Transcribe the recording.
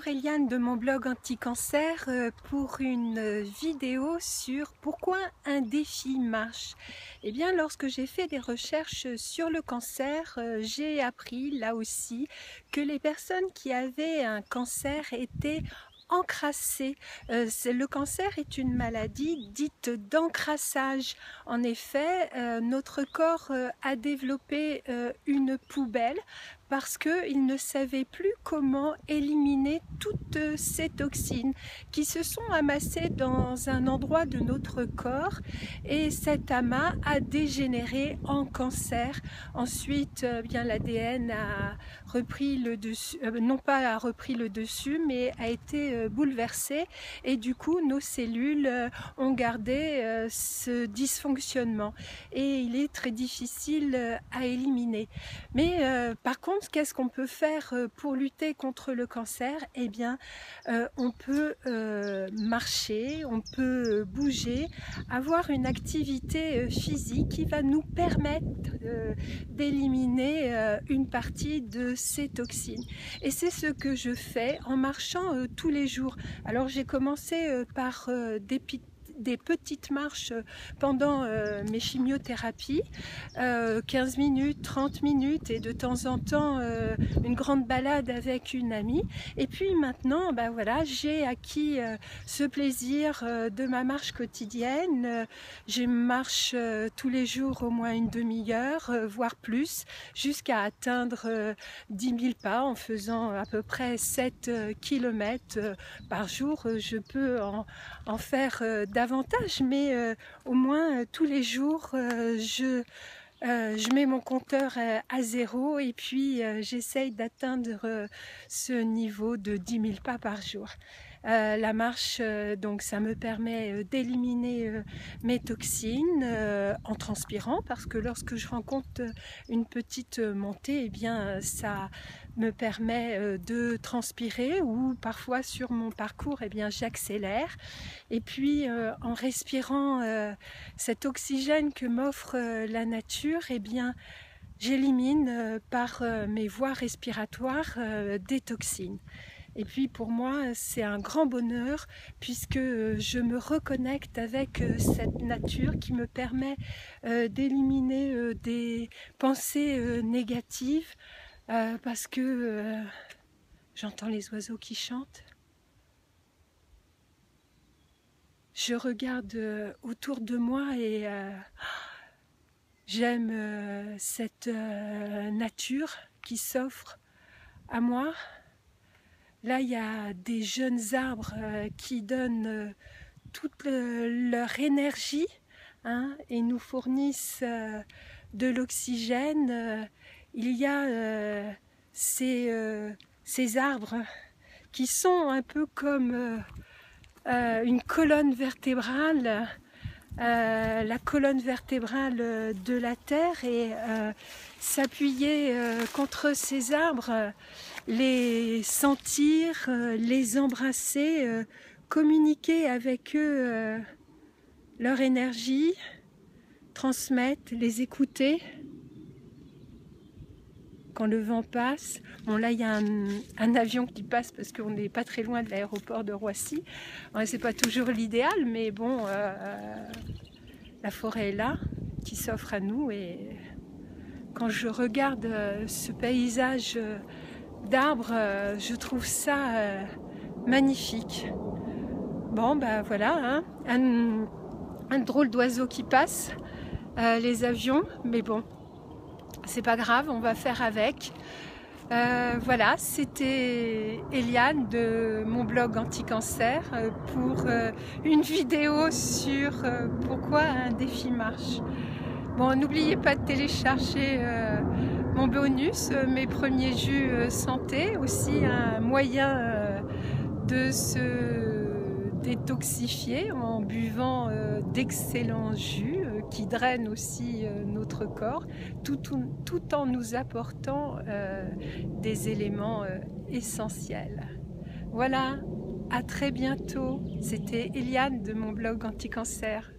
Eliane de mon blog Anti-Cancer pour une vidéo sur pourquoi un défi marche. Eh bien, lorsque j'ai fait des recherches sur le cancer, j'ai appris là aussi que les personnes qui avaient un cancer étaient encrassées. Le cancer est une maladie dite d'encrassage. En effet, notre corps a développé une poubelle parce qu'il ne savait plus comment éliminer toutes ces toxines qui se sont amassées dans un endroit de notre corps, et cet amas a dégénéré en cancer. Ensuite, bien l'ADN a repris le dessus, non pas a repris le dessus, mais a été bouleversé, et du coup nos cellules ont gardé ce dysfonctionnement et il est très difficile à éliminer. Mais par contre, qu'est-ce qu'on peut faire pour lutter contre le cancer? Eh bien, on peut marcher, on peut bouger, avoir une activité physique qui va nous permettre d'éliminer une partie de ces toxines. Et c'est ce que je fais en marchant tous les jours. Alors j'ai commencé par des petites marches pendant mes chimiothérapies, 15 minutes, 30 minutes, et de temps en temps une grande balade avec une amie. Et puis maintenant, ben voilà, j'ai acquis ce plaisir de ma marche quotidienne. Je marche tous les jours au moins une demi-heure, voire plus, jusqu'à atteindre 10 000 pas en faisant à peu près 7 km par jour. Je peux en faire davantage, mais au moins tous les jours je mets mon compteur à zéro, et puis j'essaye d'atteindre ce niveau de 10 000 pas par jour. La marche, donc ça me permet d'éliminer mes toxines en transpirant, parce que lorsque je rencontre une petite montée, eh bien ça me permet de transpirer, ou parfois sur mon parcours, eh bien j'accélère. Et puis en respirant cet oxygène que m'offre la nature, eh bien j'élimine par mes voies respiratoires des toxines. Et puis pour moi, c'est un grand bonheur, puisque je me reconnecte avec cette nature qui me permet d'éliminer des pensées négatives, parce que j'entends les oiseaux qui chantent. Je regarde autour de moi et j'aime cette nature qui s'offre à moi. Là, il y a des jeunes arbres qui donnent toute leur énergie, hein, et nous fournissent de l'oxygène. Il y a ces arbres qui sont un peu comme une colonne vertébrale, la colonne vertébrale de la Terre, et s'appuyer contre ces arbres, les sentir, les embrasser, communiquer avec eux leur énergie, transmettre, les écouter. Quand le vent passe, bon là il y a un avion qui passe parce qu'on n'est pas très loin de l'aéroport de Roissy. C'est pas toujours l'idéal, mais bon, la forêt est là, qui s'offre à nous, et quand je regarde ce paysage d'arbres, je trouve ça magnifique. Bon ben voilà, hein, un drôle d'oiseau qui passe, les avions, mais bon, c'est pas grave, on va faire avec. Voilà, c'était Eliane de mon blog Anti-Cancer pour une vidéo sur pourquoi un défi marche. Bon, n'oubliez pas de télécharger mon bonus, mes premiers jus santé, aussi un moyen de se détoxifier en buvant d'excellents jus qui drainent aussi notre corps, tout en nous apportant des éléments essentiels. Voilà, à très bientôt. C'était Eliane de mon blog Anti-Cancer.